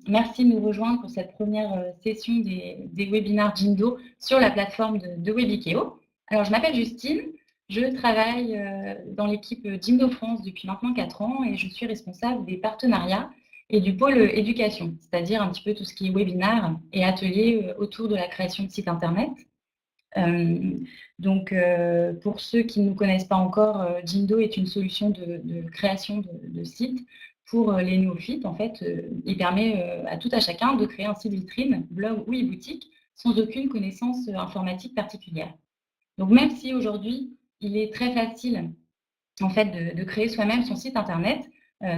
Merci de nous rejoindre pour cette première session des webinaires Jindo sur la plateforme de Webikeo. Alors, je m'appelle Justine, je travaille dans l'équipe Jindo France depuis maintenant 4 ans et je suis responsable des partenariats et du pôle éducation, c'est-à-dire un petit peu tout ce qui est webinaire et ateliers autour de la création de sites internet. Pour ceux qui ne nous connaissent pas encore, Jindo est une solution de création de sites pour les néophytes. En fait, il permet à tout à chacun de créer un site vitrine, blog ou e-boutique, sans aucune connaissance informatique particulière. Donc même si aujourd'hui, il est très facile en fait, de créer soi-même son site internet,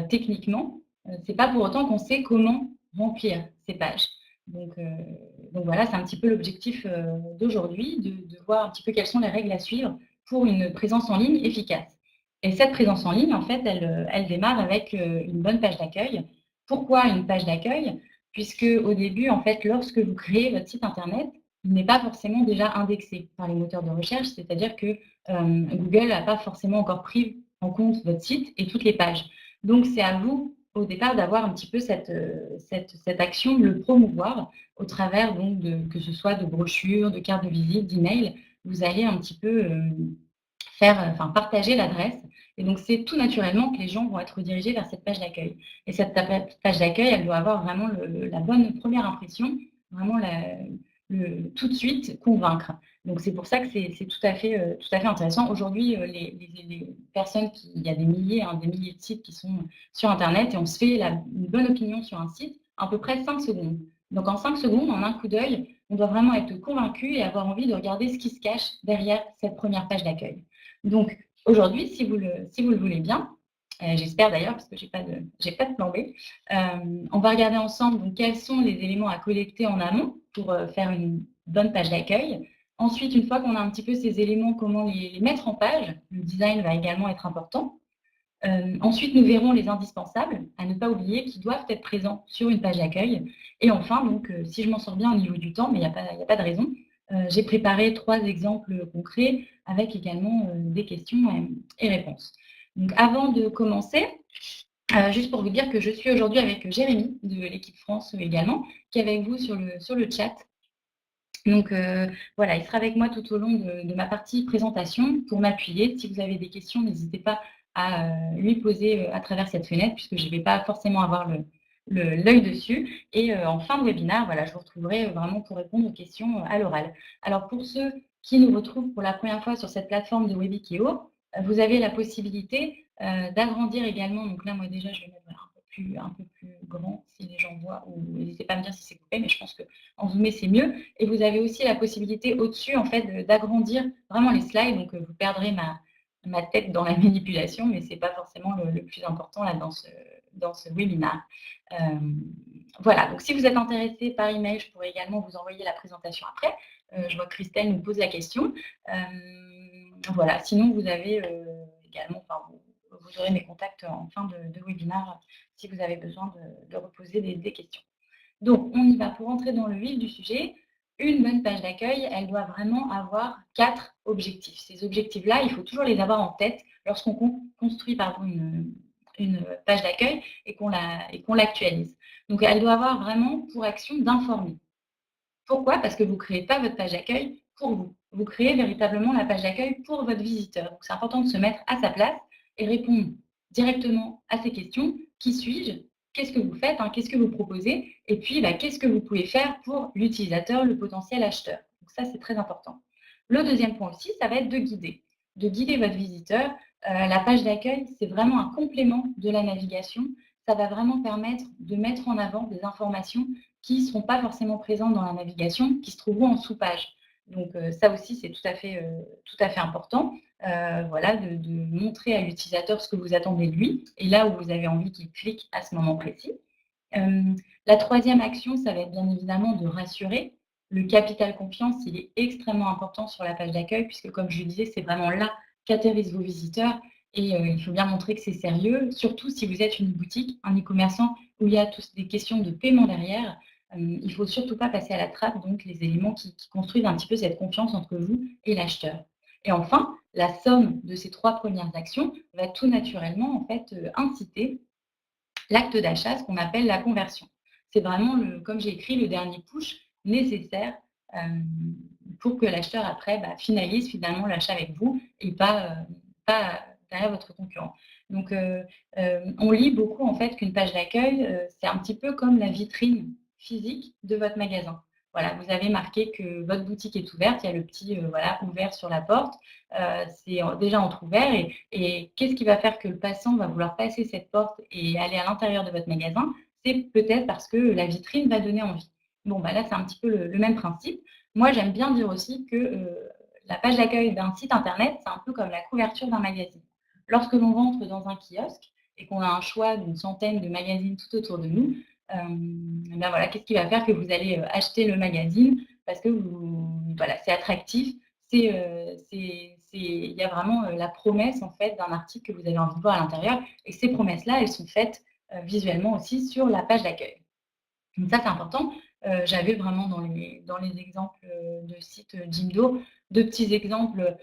techniquement, ce n'est pas pour autant qu'on sait comment remplir ces pages. Donc, euh, donc voilà, c'est un petit peu l'objectif d'aujourd'hui, de voir un petit peu quelles sont les règles à suivre pour une présence en ligne efficace. Et cette présence en ligne, en fait, elle démarre avec une bonne page d'accueil. Pourquoi une page d'accueil? Puisque au début, en fait, lorsque vous créez votre site internet, il n'est pas forcément déjà indexé par les moteurs de recherche, c'est-à-dire que Google n'a pas forcément encore pris en compte votre site et toutes les pages. Donc, c'est à vous, au départ, d'avoir un petit peu cette action de le promouvoir au travers donc, que ce soit de brochures, de cartes de visite, d'emails. Vous allez un petit peu partager l'adresse. Et donc, c'est tout naturellement que les gens vont être redirigés vers cette page d'accueil. Et cette page d'accueil, elle doit avoir vraiment la bonne première impression, vraiment tout de suite convaincre. Donc, c'est pour ça que c'est tout à fait intéressant. Aujourd'hui, les personnes il y a des milliers de sites qui sont sur Internet et on se fait une bonne opinion sur un site à peu près 5 secondes. Donc, en 5 secondes, en un coup d'œil, on doit vraiment être convaincu et avoir envie de regarder ce qui se cache derrière cette première page d'accueil. Donc, aujourd'hui, si vous le voulez bien, j'espère d'ailleurs, parce que je n'ai pas de plan B, on va regarder ensemble donc, quels sont les éléments à collecter en amont pour faire une bonne page d'accueil. Ensuite, une fois qu'on a un petit peu ces éléments, comment les mettre en page. Le design va également être important. Ensuite, nous verrons les indispensables, à ne pas oublier, qui doivent être présents sur une page d'accueil. Et enfin, donc, si je m'en sors bien au niveau du temps, mais il n'y a pas de raison, j'ai préparé 3 exemples concrets avec également des questions et réponses. Donc, avant de commencer, juste pour vous dire que je suis aujourd'hui avec Jérémy de l'équipe France également, qui est avec vous sur le chat. Donc voilà, il sera avec moi tout au long de ma partie présentation pour m'appuyer. Si vous avez des questions, n'hésitez pas à lui poser à travers cette fenêtre, puisque je ne vais pas forcément avoir l'œil dessus. Et en fin de webinaire, voilà, je vous retrouverai vraiment pour répondre aux questions à l'oral. Alors pour ceux qui nous retrouvent pour la première fois sur cette plateforme de Webikeo, vous avez la possibilité d'agrandir également. Donc là, moi déjà, je vais mettre un peu plus grand si les gens voient, ou n'hésitez pas à me dire si c'est coupé, mais je pense qu'en zoomé, c'est mieux. Et vous avez aussi la possibilité au-dessus, en fait, d'agrandir vraiment les slides. Donc, vous perdrez ma tête dans la manipulation, mais ce n'est pas forcément le plus important là, dans ce webinaire. Voilà, donc si vous êtes intéressé par email, je pourrais également vous envoyer la présentation après. Je vois que Christelle nous pose la question. Voilà, sinon vous avez également, vous aurez mes contacts en fin de webinaire si vous avez besoin de reposer des questions. Donc, on y va pour entrer dans le vif du sujet. Une bonne page d'accueil, elle doit vraiment avoir 4 objectifs. Ces objectifs-là, il faut toujours les avoir en tête lorsqu'on construit une page d'accueil et qu'on l'actualise. Donc, elle doit avoir vraiment pour action d'informer. Pourquoi? Parce que vous ne créez pas votre page d'accueil pour vous. Vous créez véritablement la page d'accueil pour votre visiteur. Donc, c'est important de se mettre à sa place et répondre directement à ces questions. Qui suis-je? Qu'est-ce que vous faites? Qu'est-ce que vous proposez? Et puis, qu'est-ce que vous pouvez faire pour l'utilisateur, le potentiel acheteur? Donc, ça, c'est très important. Le deuxième point aussi, ça va être de guider votre visiteur. La page d'accueil, c'est vraiment un complément de la navigation. Ça va vraiment permettre de mettre en avant des informations qui ne seront pas forcément présentes dans la navigation, qui se trouveront en sous-page. Donc, ça aussi, c'est tout à fait important. Voilà, de montrer à l'utilisateur ce que vous attendez de lui et là où vous avez envie qu'il clique à ce moment précis. La troisième action, ça va être bien évidemment de rassurer. Le capital confiance, il est extrêmement important sur la page d'accueil puisque, comme je le disais, c'est vraiment là qu'atterrissent vos visiteurs et il faut bien montrer que c'est sérieux, surtout si vous êtes une boutique, un e-commerçant où il y a toutes des questions de paiement derrière. Il ne faut surtout pas passer à la trappe, donc les éléments qui construisent un petit peu cette confiance entre vous et l'acheteur. Et enfin, la somme de ces 3 premières actions va tout naturellement en fait inciter l'acte d'achat, ce qu'on appelle la conversion. c'est vraiment, comme j'ai écrit, le dernier push nécessaire pour que l'acheteur après finalise finalement l'achat avec vous et pas derrière votre concurrent. Donc, on lit beaucoup en fait qu'une page d'accueil, c'est un petit peu comme la vitrine physique de votre magasin. Voilà, vous avez marqué que votre boutique est ouverte, il y a le petit, voilà, ouvert sur la porte, c'est déjà entrouvert et qu'est-ce qui va faire que le passant va vouloir passer cette porte et aller à l'intérieur de votre magasin? C'est peut-être parce que la vitrine va donner envie. Bon, là, c'est un petit peu le même principe. Moi, j'aime bien dire aussi que, la page d'accueil d'un site internet, c'est un peu comme la couverture d'un magazine. Lorsque l'on rentre dans un kiosque et qu'on a un choix d'une centaine de magazines tout autour de nous, voilà, qu'est-ce qui va faire que vous allez, acheter le magazine? Parce que voilà, c'est attractif, il y a vraiment, la promesse en fait d'un article que vous avez envie de voir à l'intérieur et ces promesses-là, elles sont faites, visuellement aussi sur la page d'accueil. Donc ça, c'est important. J'avais vraiment dans les exemples, de sites, Jimdo, 2 petits exemples,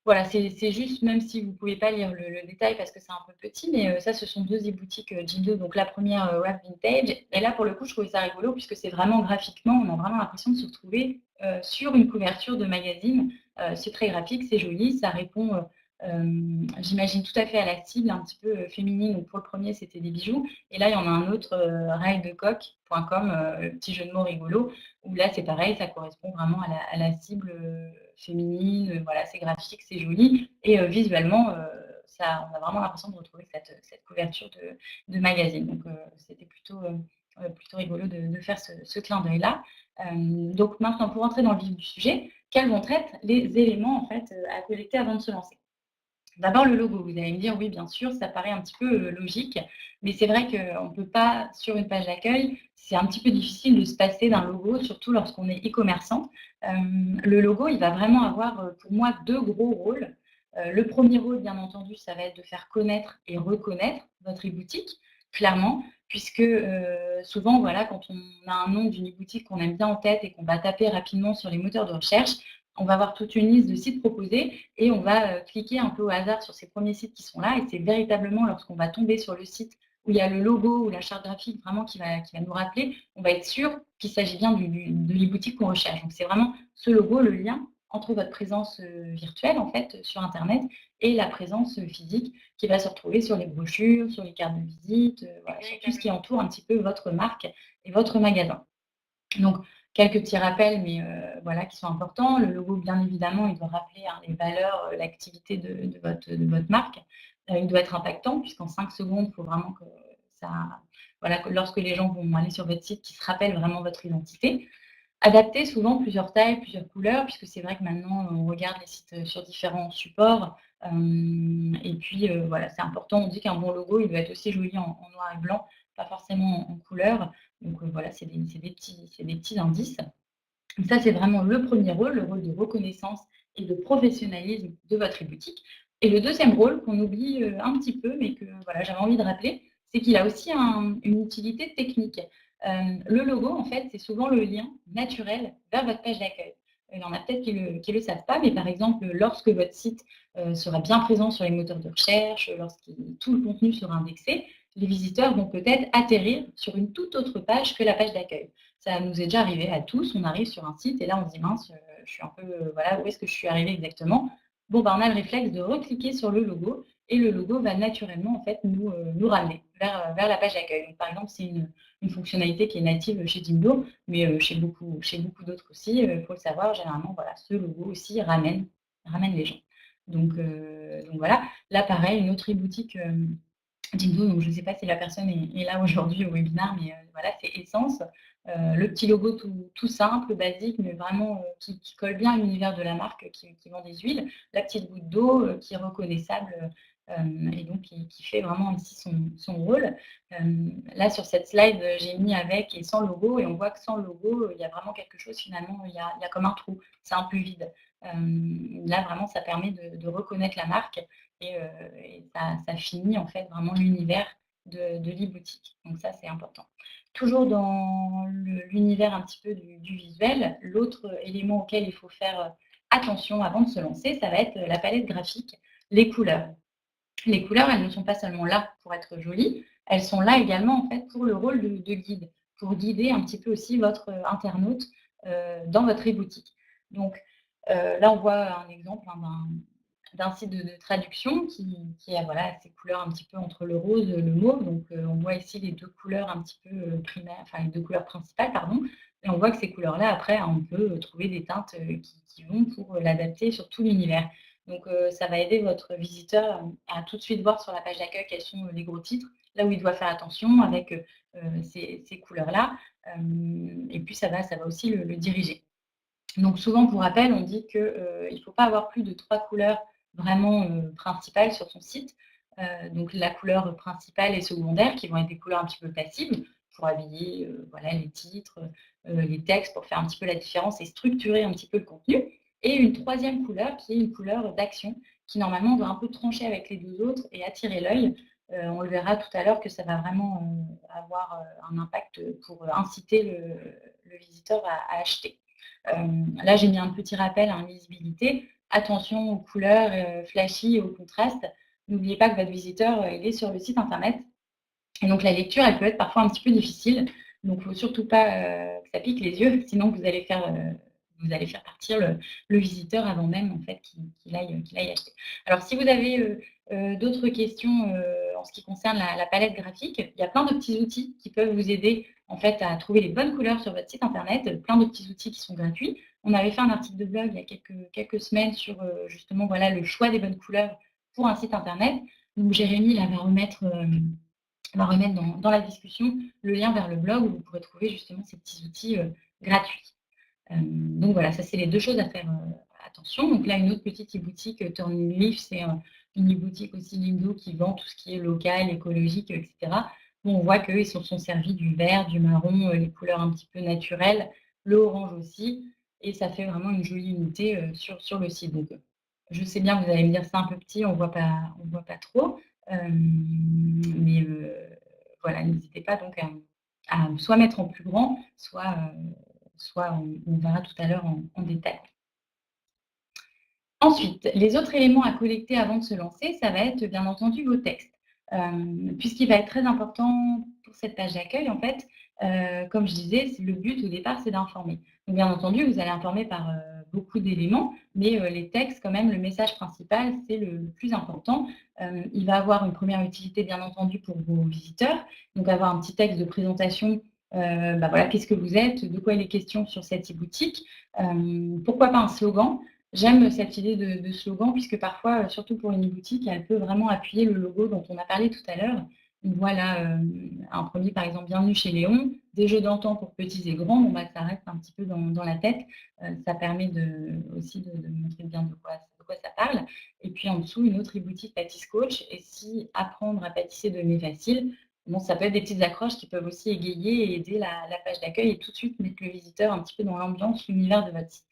voilà, c'est juste, même si vous ne pouvez pas lire le détail parce que c'est un peu petit, mais ça, ce sont 2 e-boutiques, Jimdo. Donc la première re Wrap Vintage et là, pour le coup, je trouvais ça rigolo puisque c'est vraiment graphiquement, on a vraiment l'impression de se retrouver, sur une couverture de magazine. C'est très graphique, c'est joli, ça répond, j'imagine tout à fait à la cible un petit peu, féminine. Donc pour le premier, c'était des bijoux et là, il y en a un autre, raildecoq.com, petit jeu de mots rigolo, où là, c'est pareil, ça correspond vraiment à la cible, féminine, voilà, c'est graphique, c'est joli et visuellement, ça on a vraiment l'impression de retrouver cette couverture de magazine. Donc c'était plutôt rigolo de faire ce clin d'œil-là. Donc maintenant, pour entrer dans le vif du sujet, quels vont être les éléments, en fait, à collecter avant de se lancer? D'abord le logo, vous allez me dire: «Oui, bien sûr, ça paraît un petit peu, logique», mais c'est vrai qu'on ne peut pas sur une page d'accueil, c'est un petit peu difficile de se passer d'un logo, surtout lorsqu'on est e-commerçant. Le logo, il va vraiment avoir, pour moi 2 gros rôles. Le premier rôle, bien entendu, ça va être de faire connaître et reconnaître votre e-boutique, clairement, puisque, souvent, voilà, quand on a un nom d'une e-boutique qu'on aime bien en tête et qu'on va taper rapidement sur les moteurs de recherche, on va avoir toute une liste de sites proposés et on va, cliquer un peu au hasard sur ces premiers sites qui sont là et c'est véritablement lorsqu'on va tomber sur le site où il y a le logo ou la charte graphique vraiment qui va nous rappeler, on va être sûr qu'il s'agit bien de l'e-boutique qu'on recherche. Donc c'est vraiment ce logo, le lien entre votre présence, virtuelle en fait, sur internet et la présence, physique qui va se retrouver sur les brochures, sur les cartes de visite, voilà, sur tout ce qui entoure un petit peu votre marque et votre magasin. Donc, quelques petits rappels, mais voilà, qui sont importants. Le logo, bien évidemment, il doit rappeler, hein, les valeurs, l'activité de votre marque. Il doit être impactant puisqu'en 5 secondes, il faut vraiment que ça voilà, que lorsque les gens vont aller sur votre site, qu'ils se rappellent vraiment votre identité. Adapter souvent plusieurs tailles, plusieurs couleurs, puisque c'est vrai que maintenant, on regarde les sites, sur différents supports, et puis, voilà, c'est important. On dit qu'un bon logo, il doit être aussi joli en noir et blanc, pas forcément en couleur. Donc, voilà, c'est des petits indices. Donc ça, c'est vraiment le premier rôle, le rôle de reconnaissance et de professionnalisme de votre e-boutique. Et le deuxième rôle qu'on oublie, un petit peu, mais que voilà, j'avais envie de rappeler, c'est qu'il a aussi une utilité technique. Le logo, en fait, c'est souvent le lien naturel vers votre page d'accueil. Il y en a peut-être qui le savent pas, mais par exemple, lorsque votre site, sera bien présent sur les moteurs de recherche, tout le contenu sera indexé, les visiteurs vont peut-être atterrir sur une toute autre page que la page d'accueil. Ça nous est déjà arrivé à tous, on arrive sur un site et là on se dit: «Mince, je suis un peu, voilà, où est-ce que je suis arrivée exactement?» Bon, on a le réflexe de recliquer sur le logo et le logo va naturellement en fait nous ramener vers la page d'accueil. Donc par exemple, c'est une fonctionnalité qui est native chez Jimdo, mais chez beaucoup d'autres aussi, il faut le savoir, généralement, voilà, ce logo aussi ramène les gens. Donc voilà. Là pareil, une autre e-boutique, Jimdo, donc je ne sais pas si la personne est là aujourd'hui au webinaire, mais voilà, c'est Essence. Le petit logo tout simple, basique, mais vraiment qui colle bien à l'univers de la marque qui vend des huiles. La petite goutte d'eau qui est reconnaissable et donc qui fait vraiment ici son rôle. Là, sur cette slide, j'ai mis avec et sans logo et on voit que sans logo, il y a vraiment quelque chose finalement, il y a comme un trou, c'est un peu vide. Là, vraiment, ça permet de reconnaître la marque et ça finit en fait vraiment l'univers de l'e-boutique. Donc ça, c'est important. Toujours dans l'univers un petit peu du visuel, l'autre élément auquel il faut faire attention avant de se lancer, ça va être la palette graphique, les couleurs. Les couleurs, elles ne sont pas seulement là pour être jolies, elles sont là également en fait pour le rôle de guide, pour guider un petit peu aussi votre internaute dans votre e-boutique. Donc là, on voit un exemple hein, d'un site de traduction qui a voilà, ces couleurs un petit peu entre le rose et le mauve. Donc on voit ici les 2 couleurs un petit peu, primaires, enfin les 2 couleurs principales, pardon. Et on voit que ces couleurs-là, après, on peut trouver des teintes, qui vont pour l'adapter sur tout l'univers. Donc ça va aider votre visiteur à tout de suite voir sur la page d'accueil quels sont les gros titres, là où il doit faire attention avec, ces couleurs-là. Et puis ça va aussi le diriger. Donc souvent, pour rappel, on dit qu'il ne faut pas avoir plus de 3 couleurs vraiment, principales sur son site. Donc la couleur principale et secondaire qui vont être des couleurs un petit peu passives pour habiller, voilà, les titres, les textes, pour faire un petit peu la différence et structurer un petit peu le contenu. Et une troisième couleur qui est une couleur d'action, qui normalement doit un peu trancher avec les 2 autres et attirer l'œil. On le verra tout à l'heure que ça va vraiment, avoir, un impact, pour inciter le visiteur à acheter. Là, j'ai mis un petit rappel en lisibilité. Attention aux couleurs, flashy et au contraste. N'oubliez pas que votre visiteur, il est sur le site internet et donc la lecture, elle peut être parfois un petit peu difficile. Donc il ne faut surtout pas, que ça pique les yeux, sinon vous allez faire partir le visiteur avant même en fait qu'il aille acheter. Alors si vous avez, d'autres questions, en ce qui concerne la palette graphique, il y a plein de petits outils qui peuvent vous aider en fait à trouver les bonnes couleurs sur votre site internet, plein de petits outils qui sont gratuits. On avait fait un article de blog il y a quelques semaines sur, justement voilà le choix des bonnes couleurs pour un site internet. Donc Jérémy là va remettre dans la discussion le lien vers le blog où vous pourrez trouver justement ces petits outils, gratuits. Donc voilà, ça c'est les 2 choses à faire, attention. Donc là, une autre petite e-boutique, Turning Leaf, c'est, une e-boutique aussi Lindo qui vend tout ce qui est local, écologique, et cetera. Bon, on voit qu'eux, ils se sont servis du vert, du marron, les couleurs un petit peu naturelles, le orange aussi et ça fait vraiment une jolie unité, sur le site. Donc, je sais bien que vous allez me dire: «C'est un peu petit, on voit pas trop». Mais voilà, n'hésitez pas donc à soit mettre en plus grand, soit on verra tout à l'heure en détail. Ensuite, les autres éléments à collecter avant de se lancer, ça va être bien entendu vos textes. Puisqu'il va être très important pour cette page d'accueil, en fait, comme je disais, le but au départ, c'est d'informer. Donc bien entendu, vous allez informer par, beaucoup d'éléments, mais les textes quand même, le message principal, c'est le plus important. Il va avoir une première utilité bien entendu pour vos visiteurs, donc avoir un petit texte de présentation, bah, voilà, qu'est-ce que vous êtes? De quoi il est question sur cette e-boutique? Pourquoi pas un slogan? J'aime cette idée de slogan puisque parfois, surtout pour une e-boutique, elle peut vraiment appuyer le logo dont on a parlé tout à l'heure. On voit là, un premier par exemple «Bienvenue chez Léon», des jeux d'antan pour petits et grands, bon bah, ça reste un petit peu dans la tête. Ça permet aussi de montrer bien de quoi ça parle et puis en dessous, une autre e-boutique Pâtiss Coach et si apprendre à pâtisser devenait facile, bon ça peut être des petites accroches qui peuvent aussi égayer et aider la page d'accueil et tout de suite mettre le visiteur un petit peu dans l'ambiance, l'univers de votre site.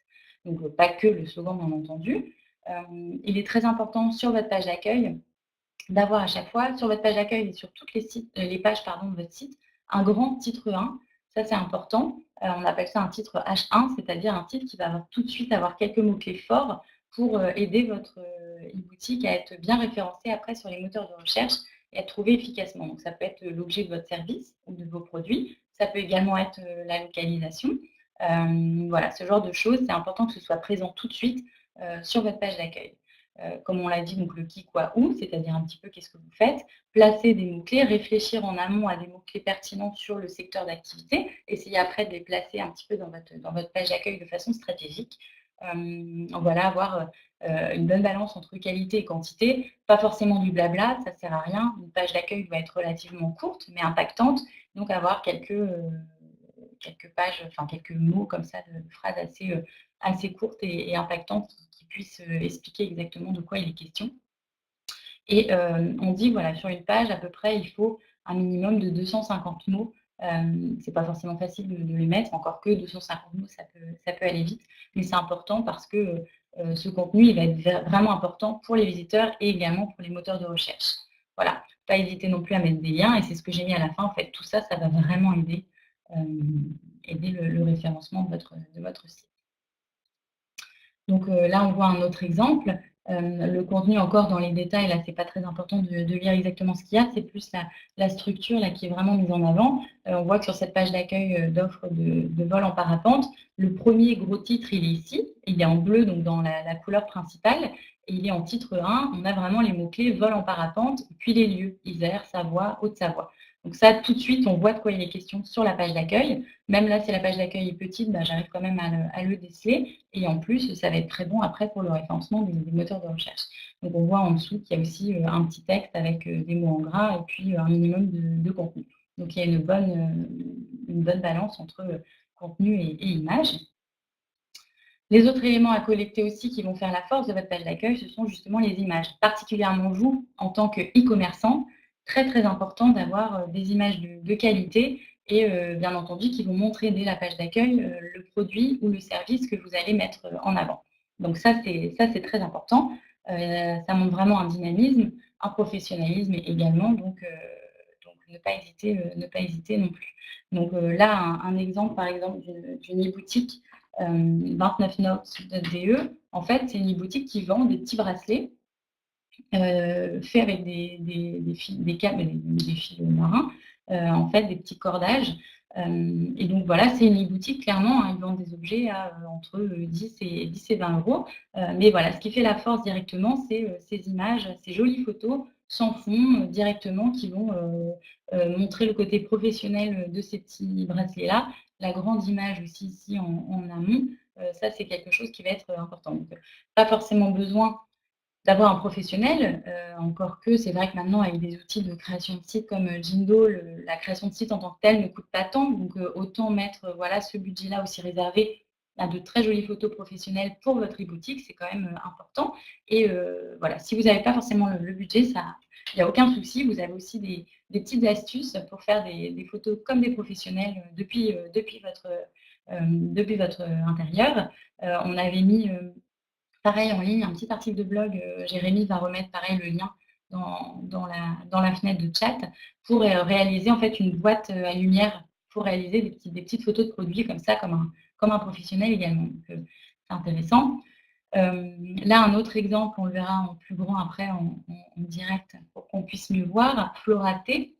Donc pas que le slogan bien entendu. Il est très important sur votre page d'accueil d'avoir à chaque fois sur votre page d'accueil et sur toutes les pages pardon, de votre site, un grand titre 1. Ça, c'est important. On appelle ça un titre H1, c'est-à-dire un titre qui va tout de suite avoir quelques mots-clés forts pour aider votre e-boutique à être bien référencée après sur les moteurs de recherche et à être trouvé efficacement. Donc, ça peut être l'objet de votre service ou de vos produits. Ça peut également être la localisation. Voilà, ce genre de choses, c'est important que ce soit présent tout de suite sur votre page d'accueil. Comme on l'a dit, donc le qui, quoi, où, c'est-à-dire un petit peu qu'est-ce que vous faites, placer des mots-clés, réfléchir en amont à des mots-clés pertinents sur le secteur d'activité, essayer après de les placer un petit peu dans votre page d'accueil de façon stratégique. Voilà, avoir une bonne balance entre qualité et quantité, pas forcément du blabla, ça ne sert à rien. Une page d'accueil doit être relativement courte, mais impactante, donc avoir quelques pages, enfin quelques mots comme ça, de phrases assez courtes et impactantes qui puissent expliquer exactement de quoi il est question. Et on dit, voilà, sur une page, à peu près, il faut un minimum de 250 mots. C'est pas forcément facile de les mettre, encore que 250 mots, ça peut aller vite, mais c'est important parce que ce contenu, il va être vraiment important pour les visiteurs et également pour les moteurs de recherche. Voilà, pas hésiter non plus à mettre des liens et c'est ce que j'ai mis à la fin. En fait, tout ça, ça va vraiment aider le référencement de votre site. Donc là, on voit un autre exemple. Le contenu encore dans les détails, là, c'est pas très important de lire exactement ce qu'il y a, c'est plus la structure là qui est vraiment mise en avant. On voit que sur cette page d'accueil, d'offres de vol en parapente, le premier gros titre, il est ici, il est en bleu, donc dans la couleur principale et il est en titre 1. On a vraiment les mots-clés vol en parapente, puis les lieux, Isère, Savoie, Haute-Savoie. Donc ça, tout de suite, on voit de quoi il est question sur la page d'accueil. Même là, si la page d'accueil est petite, bah, j'arrive quand même à le déceler. Et en plus, ça va être très bon après pour le référencement des moteurs de recherche. Donc on voit en dessous qu'il y a aussi un petit texte avec des mots en gras et puis un minimum de contenu. Donc il y a une bonne balance entre contenu et image. Les autres éléments à collecter aussi qui vont faire la force de votre page d'accueil, ce sont justement les images. Particulièrement vous, en tant que e-commerçant, très, très important d'avoir des images de qualité et bien entendu qui vont montrer dès la page d'accueil le produit ou le service que vous allez mettre en avant. Donc ça, c'est très important. Ça montre vraiment un dynamisme, un professionnalisme également, donc ne pas hésiter non plus. Donc là, un exemple, par exemple, d'une e-boutique 29notes.de. En fait, c'est une e-boutique qui vend des petits bracelets faits avec des fils, des fils marins, en fait, des petits cordages. Et donc voilà, c'est une e-boutique, clairement, hein, ils vendent des objets à entre 10 et 20 euros. Mais voilà, ce qui fait la force directement, c'est ces images, ces jolies photos sans fond, directement, qui vont montrer le côté professionnel de ces petits bracelets-là. La grande image aussi ici en amont, ça, c'est quelque chose qui va être important. Donc, pas forcément besoin d'avoir un professionnel, encore que c'est vrai que maintenant avec des outils de création de site comme Jindo, la création de site en tant que telle ne coûte pas tant, donc autant mettre, voilà, ce budget-là aussi réservé à de très jolies photos professionnelles pour votre e-boutique, c'est quand même, important et voilà, si vous n'avez pas forcément le budget, ça il n'y a aucun souci. Vous avez aussi des petites astuces pour faire des photos comme des professionnels, depuis votre intérieur. On avait mis, pareil en ligne, un petit article de blog, Jérémy va remettre pareil le lien dans la fenêtre de chat pour, réaliser en fait une boîte, à lumière pour réaliser des petites photos de produits comme ça, comme un professionnel également. Donc, c'est intéressant. Là, un autre exemple, on le verra en plus grand après en direct pour qu'on puisse mieux voir. Floraté,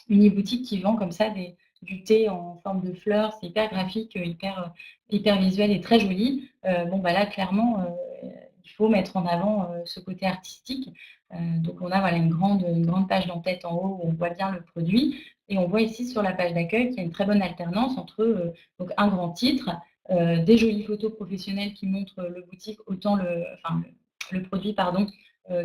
une e-boutique qui vend comme ça du thé en forme de fleurs. C'est hyper graphique, hyper visuel et très joli. Bon, bah là, clairement, il faut mettre en avant ce côté artistique. Donc, on a voilà, une grande page d'en-tête en haut où on voit bien le produit. Et on voit ici sur la page d'accueil qu'il y a une très bonne alternance entre donc un grand titre, des jolies photos professionnelles qui montrent le boutique, autant le produit, pardon,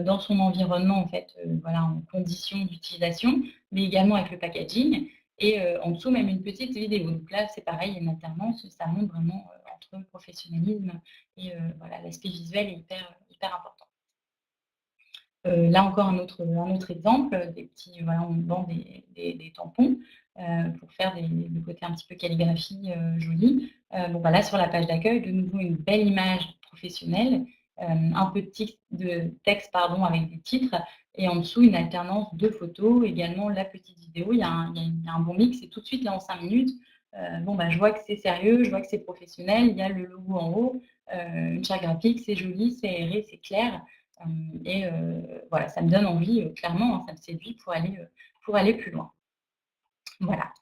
dans son environnement, en fait, voilà, en conditions d'utilisation, mais également avec le packaging et en dessous, même une petite vidéo. Donc là, c'est pareil, il y a une alternance, ça montre vraiment entre professionnalisme et voilà, l'aspect visuel est hyper important. Là encore un autre exemple, des petits voilà, on vend des tampons, pour faire le côté un petit peu calligraphie, joli. Bon, bah, là sur la page d'accueil, de nouveau une belle image professionnelle, un peu de texte pardon, avec des titres et en dessous une alternance de photos, également la petite vidéo. Il y a un bon mix et tout de suite là en 5 minutes, bon, bah, je vois que c'est sérieux, je vois que c'est professionnel, il y a le logo en haut, une charte graphique, c'est joli, c'est aéré, c'est clair. Et voilà, ça me donne envie, clairement, hein, ça me séduit pour aller plus loin. Voilà.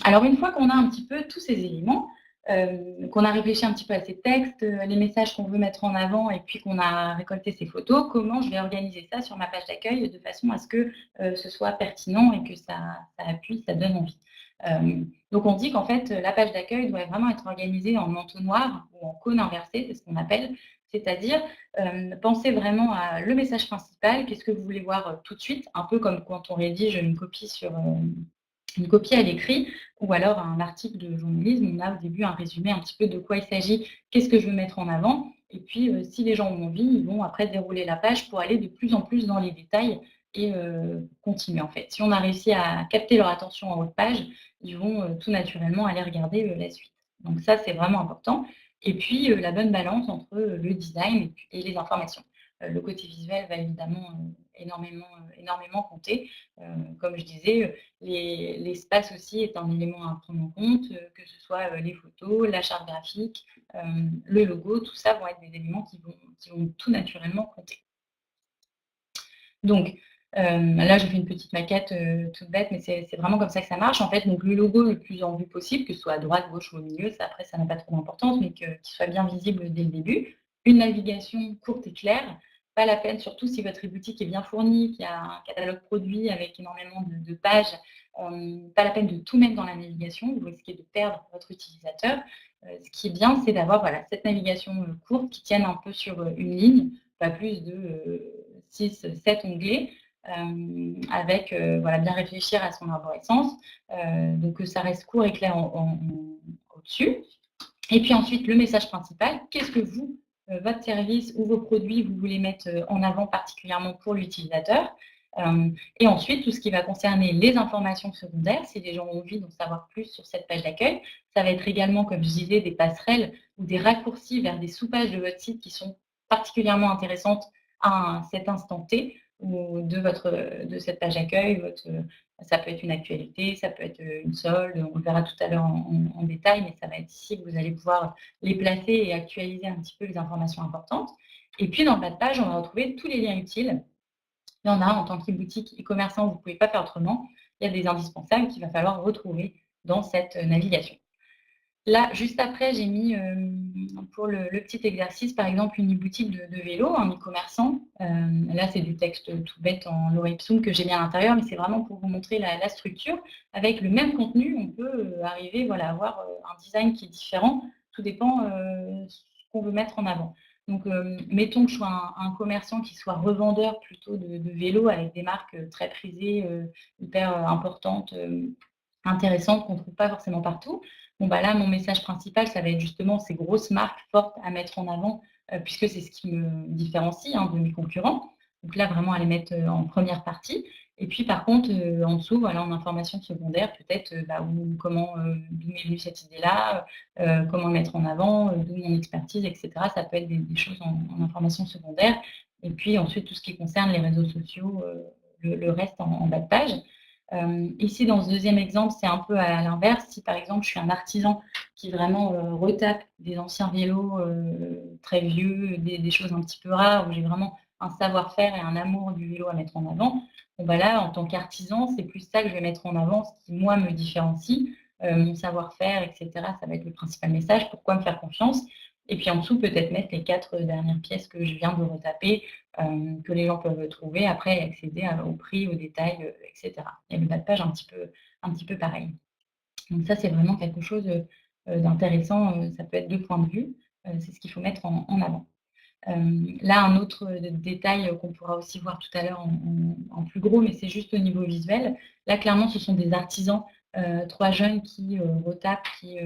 Alors une fois qu'on a un petit peu tous ces éléments, qu'on a réfléchi un petit peu à ces textes, les messages qu'on veut mettre en avant et puis qu'on a récolté ces photos, comment je vais organiser ça sur ma page d'accueil de façon à ce que, ce soit pertinent et que ça appuie, ça donne envie? Donc on dit qu'en fait, la page d'accueil doit vraiment être organisée en entonnoir ou en cône inversé, c'est ce qu'on appelle. C'est-à-dire, pensez vraiment à le message principal, qu'est-ce que vous voulez voir, tout de suite, un peu comme quand on rédige une copie à l'écrit ou alors un article de journalisme, on a au début un résumé un petit peu de quoi il s'agit, qu'est-ce que je veux mettre en avant et puis, si les gens ont envie, ils vont après dérouler la page pour aller de plus en plus dans les détails et continuer en fait. Si on a réussi à capter leur attention en haut de page, ils vont, tout naturellement aller regarder, la suite. Donc ça, c'est vraiment important et puis, la bonne balance entre, le design et les informations. Le côté visuel va évidemment, énormément compter. Comme je disais, l'espace aussi est un élément à prendre en compte, que ce soit les photos, la charte graphique, le logo, tout ça vont être des éléments qui vont tout naturellement compter. Donc, là, j'ai fait une petite maquette toute bête, mais c'est vraiment comme ça que ça marche. En fait, donc le logo le plus en vue possible, que ce soit à droite, gauche ou au milieu, ça après, ça n'a pas trop d'importance, mais qu'il soit bien visible dès le début. Une navigation courte et claire. Pas la peine, surtout si votre e-boutique est bien fournie, qu'il y a un catalogue produit avec énormément de pages, pas la peine de tout mettre dans la navigation, vous risquez de perdre votre utilisateur. Ce qui est bien, c'est d'avoir voilà, cette navigation courte qui tienne un peu sur une ligne, pas plus de 6, 7 onglets, avec voilà, bien réfléchir à son arborescence, donc que ça reste court et clair au-dessus. Et puis ensuite, le message principal, qu'est-ce que vous, votre service ou vos produits, vous voulez mettre en avant particulièrement pour l'utilisateur. Et ensuite, tout ce qui va concerner les informations secondaires, si les gens ont envie d'en savoir plus sur cette page d'accueil, ça va être également, comme je disais, des passerelles ou des raccourcis vers des sous-pages de votre site qui sont particulièrement intéressantes à cet instant T ou de cette page d'accueil. Ça peut être une actualité, ça peut être une solde, on le verra tout à l'heure en détail, mais ça va être ici que vous allez pouvoir les placer et actualiser un petit peu les informations importantes. Et puis, dans le bas de page, on va retrouver tous les liens utiles. Il y en a en tant qu'e-boutique, e-commerçant, vous ne pouvez pas faire autrement. Il y a des indispensables qu'il va falloir retrouver dans cette navigation. Là, juste après, j'ai mis pour le petit exercice, par exemple, une e-boutique de vélo, un e-commerçant. Là, c'est du texte tout bête en Laura Ipsum que j'ai mis à l'intérieur, mais c'est vraiment pour vous montrer la structure. Avec le même contenu, on peut arriver voilà, à avoir un design qui est différent. Tout dépend ce qu'on veut mettre en avant. Donc, mettons que je sois un commerçant qui soit revendeur plutôt de vélos avec des marques très prisées, hyper importantes, intéressantes qu'on ne trouve pas forcément partout. Bon, bah là, mon message principal, ça va être justement ces grosses marques fortes à mettre en avant, puisque c'est ce qui me différencie de mes concurrents. Donc là, vraiment, à les mettre en première partie. Et puis, par contre, en dessous, voilà, en information secondaire, peut-être d'où m'est venue cette idée-là, comment le mettre en avant, d'où mon expertise, etc. Ça peut être des choses en information secondaire. Et puis ensuite, tout ce qui concerne les réseaux sociaux, le reste en bas de page. Ici, dans ce deuxième exemple, c'est un peu à l'inverse. Si, par exemple, je suis un artisan qui vraiment retape des anciens vélos très vieux, des choses un petit peu rares, où j'ai vraiment un savoir-faire et un amour du vélo à mettre en avant, bon, bah là, en tant qu'artisan, c'est plus ça que je vais mettre en avant, ce qui, moi, me différencie, mon savoir-faire, etc. Ça va être le principal message. Pourquoi me faire confiance? Et puis en dessous, peut-être mettre les 4 dernières pièces que je viens de retaper, que les gens peuvent trouver après et accéder au prix, aux détails, etc. Et le bas de page un petit peu pareil. Donc ça, c'est vraiment quelque chose d'intéressant. Ça peut être 2 points de vue. C'est ce qu'il faut mettre en avant. Là, un autre détail qu'on pourra aussi voir tout à l'heure en plus gros, mais c'est juste au niveau visuel. Là, clairement, ce sont des artisans, 3 jeunes qui retapent, qui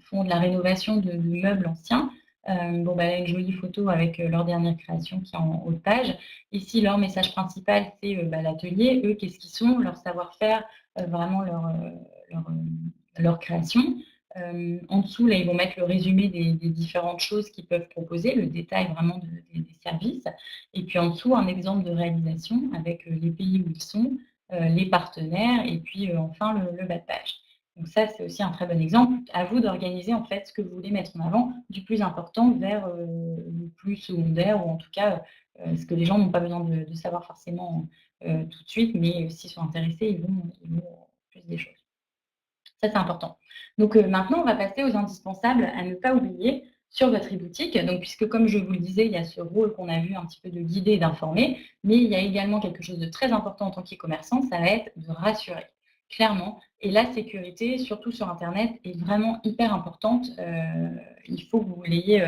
font de la rénovation de meubles anciens. Bon, bah, là, une jolie photo avec leur dernière création qui est en haut de page. Ici, leur message principal, c'est l'atelier. Eux, qu'est-ce qu'ils sont, leur savoir-faire, vraiment leur création. En dessous, là, ils vont mettre le résumé des différentes choses qu'ils peuvent proposer, le détail vraiment des services. Et puis en dessous, un exemple de réalisation avec les pays où ils sont, les partenaires et puis enfin le bas de page. Donc ça, c'est aussi un très bon exemple. À vous d'organiser en fait ce que vous voulez mettre en avant, du plus important vers le plus secondaire ou en tout cas ce que les gens n'ont pas besoin de savoir forcément tout de suite, mais s'ils sont intéressés, ils vont plus des choses. Ça, c'est important. Donc maintenant, on va passer aux indispensables à ne pas oublier sur votre e-boutique. Donc, puisque comme je vous le disais, il y a ce rôle qu'on a vu un petit peu de guider et d'informer, mais il y a également quelque chose de très important en tant qu'e-commerçant, ça va être de rassurer, clairement. Et la sécurité, surtout sur Internet, est vraiment hyper importante. Il faut que vous l'ayez,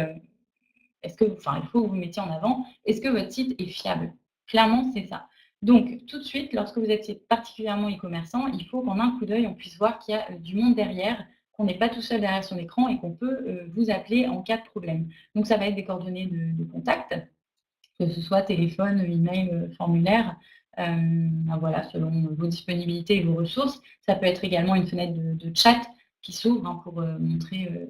il faut que vous le mettiez en avant. Est-ce que votre site est fiable? Clairement, c'est ça. Donc, tout de suite, lorsque vous êtes particulièrement e-commerçant, il faut qu'en un coup d'œil, on puisse voir qu'il y a du monde derrière, qu'on n'est pas tout seul derrière son écran et qu'on peut vous appeler en cas de problème. Donc, ça va être des coordonnées de contact, que ce soit téléphone, email, formulaire, voilà, selon vos disponibilités et vos ressources. Ça peut être également une fenêtre de chat qui s'ouvre pour montrer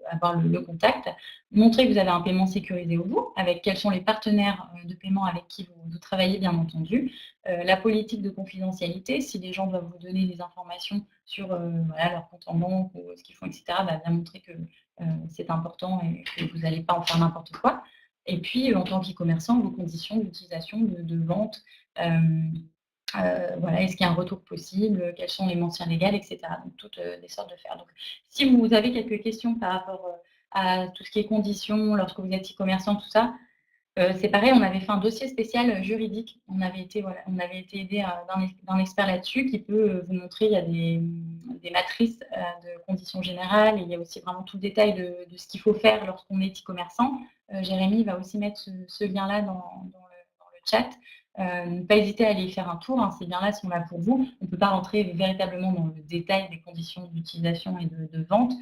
avoir le contact. Montrer que vous avez un paiement sécurisé au bout, avec quels sont les partenaires de paiement avec qui vous travaillez, bien entendu. La politique de confidentialité, si les gens doivent vous donner des informations sur voilà, leur compte en banque ou ce qu'ils font, etc., bah, bien montrer que c'est important et que vous n'allez pas en faire n'importe quoi. Et puis, en tant qu'e-commerçant, vos conditions d'utilisation, de vente, voilà, est-ce qu'il y a un retour possible? Quelles sont les mentions légales, et cetera. Donc toutes, des sortes de faire. Donc si vous avez quelques questions par rapport, à tout ce qui est conditions, lorsque vous êtes e-commerçant, tout ça, c'est pareil, on avait fait un dossier spécial, juridique. On avait été aidés, d'un expert là-dessus qui peut, vous montrer. Il y a des matrices, de conditions générales et il y a aussi vraiment tout le détail de ce qu'il faut faire lorsqu'on est e-commerçant. Jérémy va aussi mettre ce lien-là dans le chat. Ne pas hésiter à aller y faire un tour, hein, ces liens-là sont là pour vous. On ne peut pas rentrer véritablement dans le détail des conditions d'utilisation et de vente,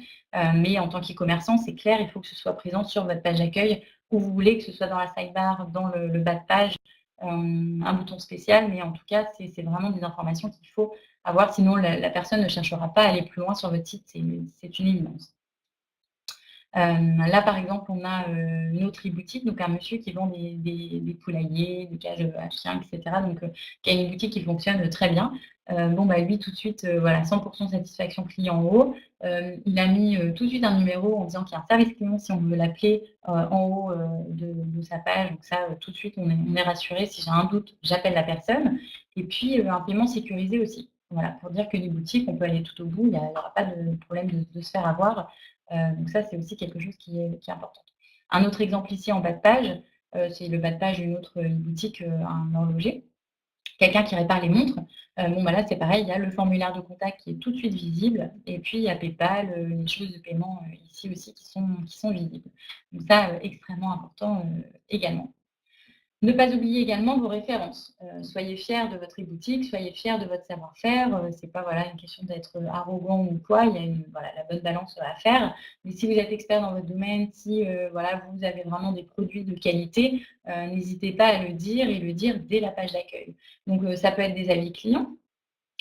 mais en tant qu'e-commerçant, c'est clair, il faut que ce soit présent sur votre page d'accueil où vous voulez, que ce soit dans la sidebar, dans le bas de page, un bouton spécial, mais en tout cas, c'est vraiment des informations qu'il faut avoir, sinon la personne ne cherchera pas à aller plus loin sur votre site, c'est une évidence. Là, par exemple, on a une autre e-boutique, donc un monsieur qui vend des poulaillers, des cages à chiens, etc. Donc, qui a une boutique qui fonctionne très bien. Bon, bah, lui, tout de suite, voilà, 100% satisfaction client en haut. Il a mis tout de suite un numéro en disant qu'il y a un service client si on veut l'appeler en haut de sa page. Donc ça, tout de suite, on est rassuré. Si j'ai un doute, j'appelle la personne. Et puis, un paiement sécurisé aussi. Voilà, pour dire que les boutiques, on peut aller tout au bout. Il n'y aura pas de problème de se faire avoir. Donc ça, c'est aussi quelque chose qui est important. Un autre exemple ici en bas de page, c'est le bas de page d'une autre boutique, un horloger. Quelqu'un qui répare les montres. Bon, bah, là, c'est pareil, il y a le formulaire de contact qui est tout de suite visible et puis il y a PayPal, les choses de paiement, ici aussi qui sont visibles. Donc ça, extrêmement important, également. Ne pas oublier également vos références. Soyez fiers de votre e-boutique, soyez fiers de votre savoir-faire. C'est pas voilà, une question d'être arrogant ou quoi, il y a voilà, la bonne balance à faire. Mais si vous êtes expert dans votre domaine, si voilà, vous avez vraiment des produits de qualité, n'hésitez pas à le dire et le dire dès la page d'accueil. Donc ça peut être des avis clients,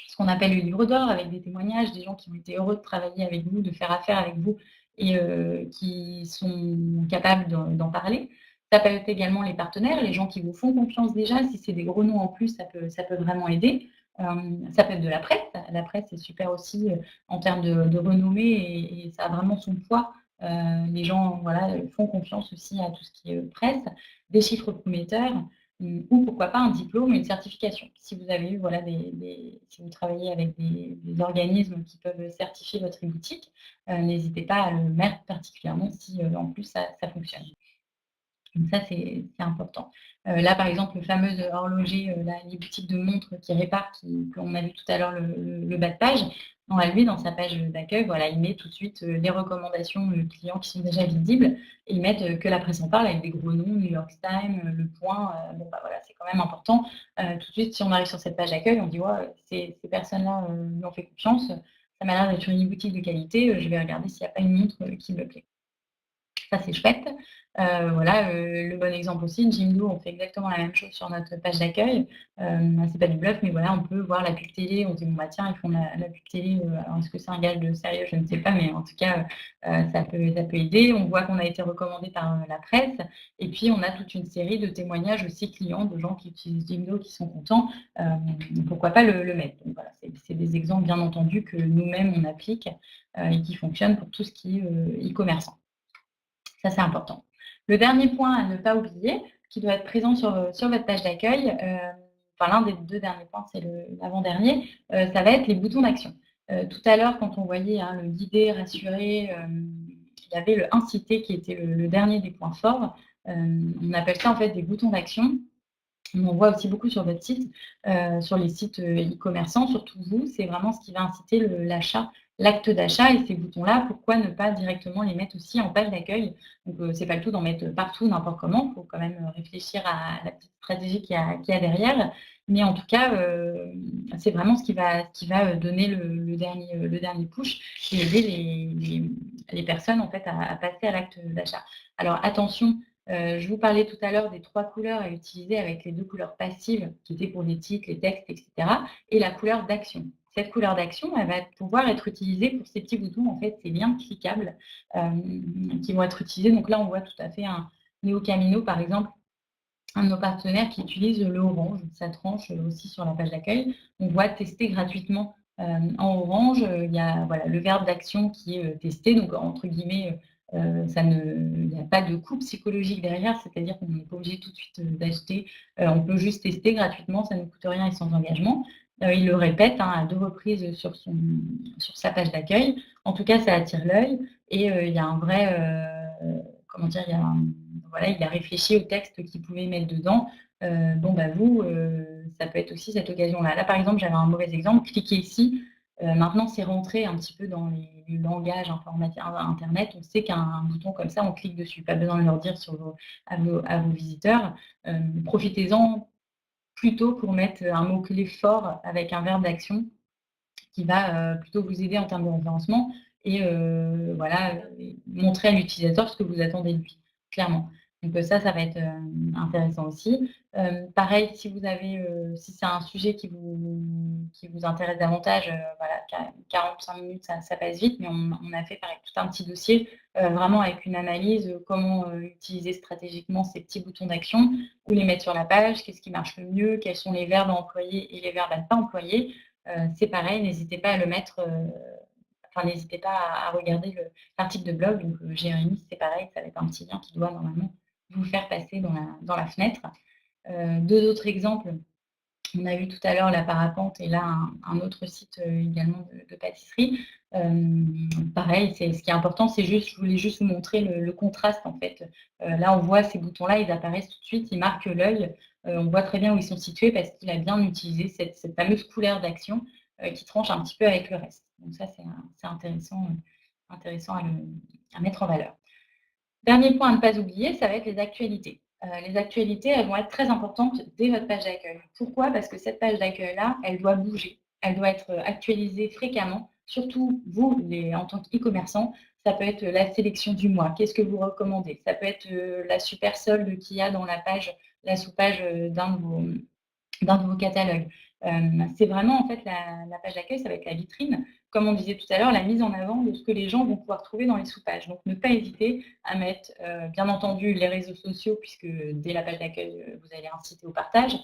ce qu'on appelle le livre d'or, avec des témoignages, des gens qui ont été heureux de travailler avec vous, de faire affaire avec vous et qui sont capables d'en parler. Ça peut être également les partenaires, les gens qui vous font confiance déjà. Si c'est des gros noms en plus, ça peut vraiment aider. Ça peut être de la presse. La presse, c'est super aussi en termes de renommée et ça a vraiment son poids. Les gens voilà, font confiance aussi à tout ce qui est presse. Des chiffres prometteurs. Ou pourquoi pas un diplôme, une certification. Si vous avez eu, voilà, si vous travaillez avec des organismes qui peuvent certifier votre e-boutique, n'hésitez pas à le mettre particulièrement si en plus ça fonctionne. Donc ça, c'est important. Là, par exemple, le fameux horloger, les boutiques de montres qui répare, qu'on a vu tout à l'heure le bas de page, lui, dans sa page d'accueil, voilà, il met tout de suite les recommandations clients qui sont déjà visibles et ils mettent que la presse en parle avec des gros noms, New York Times, Le Point. Bon, bah voilà, c'est quand même important. Tout de suite, si on arrive sur cette page d'accueil, on dit ouais, ces personnes-là lui ont fait confiance. Ça m'a l'air d'être une boutique de qualité. Je vais regarder s'il n'y a pas une montre qui me plaît. Ça, c'est chouette. Voilà, le bon exemple aussi, Jimdo, on fait exactement la même chose sur notre page d'accueil. C'est pas du bluff, mais voilà, on peut voir la pub télé, on se dit: «Bon, bah, tiens, ils font la pub télé, alors est-ce que c'est un gage de sérieux?» Je ne sais pas, mais en tout cas, ça peut aider. On voit qu'on a été recommandé par, la presse et puis on a toute une série de témoignages aussi clients de gens qui utilisent Jimdo, qui sont contents. Pourquoi pas le mettre? Donc voilà, c'est des exemples, bien entendu, que nous-mêmes on applique, et qui fonctionnent pour tout ce qui est, e-commerçant. Ça, c'est important. Le dernier point à ne pas oublier, qui doit être présent sur votre page d'accueil, enfin l'un des 2 derniers points, c'est l'avant-dernier, ça va être les boutons d'action. Tout à l'heure, quand on voyait, hein, le guider, rassurer, il y avait le inciter qui était le dernier des points forts. On appelle ça en fait des boutons d'action. On en voit aussi beaucoup sur votre site, sur les sites, e-commerçants, surtout vous, c'est vraiment ce qui va inciter l'achat, l'acte d'achat et ces boutons-là, pourquoi ne pas directement les mettre aussi en page d'accueil? Donc, c'est pas le tout d'en mettre partout, n'importe comment, il faut quand même réfléchir à la petite stratégie qu'il y a derrière. Mais en tout cas, c'est vraiment ce qui va donner le dernier push et aider les personnes en fait à passer à l'acte d'achat. Alors attention, je vous parlais tout à l'heure des 3 couleurs à utiliser avec les 2 couleurs passives qui étaient pour les titres, les textes, et cetera et la couleur d'action. cette couleur d'action, elle va pouvoir être utilisée pour ces petits boutons, en fait, ces liens cliquables qui vont être utilisés. Donc là, on voit tout à fait un Néo Camino, par exemple, un de nos partenaires qui utilise le orange, sa tranche aussi sur la page d'accueil. On voit tester gratuitement en orange. Il y a voilà, le verbe d'action qui est testé, donc entre guillemets, il n'y a pas de coût psychologique derrière, c'est-à-dire qu'on n'est pas obligé tout de suite d'acheter. On peut juste tester gratuitement, ça ne coûte rien et sans engagement. Il le répète à 2 reprises sur sa page d'accueil. En tout cas, ça attire l'œil et il y a un vrai, comment dire, voilà, il a réfléchi au texte qu'il pouvait mettre dedans. Bon, bah, vous, ça peut être aussi cette occasion-là. Là, par exemple, j'avais un mauvais exemple. Cliquez ici. Maintenant, c'est rentré un petit peu dans les langages informatiques internet. On sait qu'un bouton comme ça, on clique dessus. Pas besoin de leur dire à vos visiteurs. Profitez-en plutôt pour mettre un mot-clé fort avec un verbe d'action qui va plutôt vous aider en termes de référencement et voilà, montrer à l'utilisateur ce que vous attendez de lui, clairement. Donc ça va être intéressant aussi. Pareil, si vous avez, si c'est un sujet qui vous intéresse davantage, voilà, 45 minutes, ça passe vite, mais on a fait pareil, tout un petit dossier, vraiment avec une analyse, comment utiliser stratégiquement ces petits boutons d'action, où les mettre sur la page, qu'est-ce qui marche le mieux, quels sont les verbes à employer et les verbes à ne pas employer. C'est pareil, n'hésitez pas à le mettre, enfin n'hésitez pas à regarder l'article de blog. Donc Jérémy, c'est pareil, ça va être un petit lien qui doit normalement vous faire passer dans la fenêtre. 2 autres exemples. On a vu tout à l'heure la Parapente et là un autre site également de pâtisserie. Pareil, ce qui est important, c'est juste, je voulais juste vous montrer le contraste en fait. Là, on voit ces boutons-là, ils apparaissent tout de suite, ils marquent l'œil. On voit très bien où ils sont situés parce qu'il a bien utilisé cette fameuse couleur d'action qui tranche un petit peu avec le reste. Donc ça, c'est intéressant, intéressant à mettre en valeur. Dernier point à ne pas oublier, ça va être les actualités. Les actualités, elles vont être très importantes dès votre page d'accueil. Pourquoi? Parce que cette page d'accueil-là, elle doit bouger. Elle doit être actualisée fréquemment. Surtout, vous, en tant qu'e-commerçant, ça peut être la sélection du mois. Qu'est-ce que vous recommandez? Ça peut être la super solde qu'il y a dans la sous-page d'un de vos catalogues. C'est vraiment en fait la page d'accueil, ça va être la vitrine, comme on disait tout à l'heure, la mise en avant de ce que les gens vont pouvoir trouver dans les sous-pages. Donc ne pas hésiter à mettre, bien entendu, les réseaux sociaux, puisque dès la page d'accueil, vous allez inciter au partage,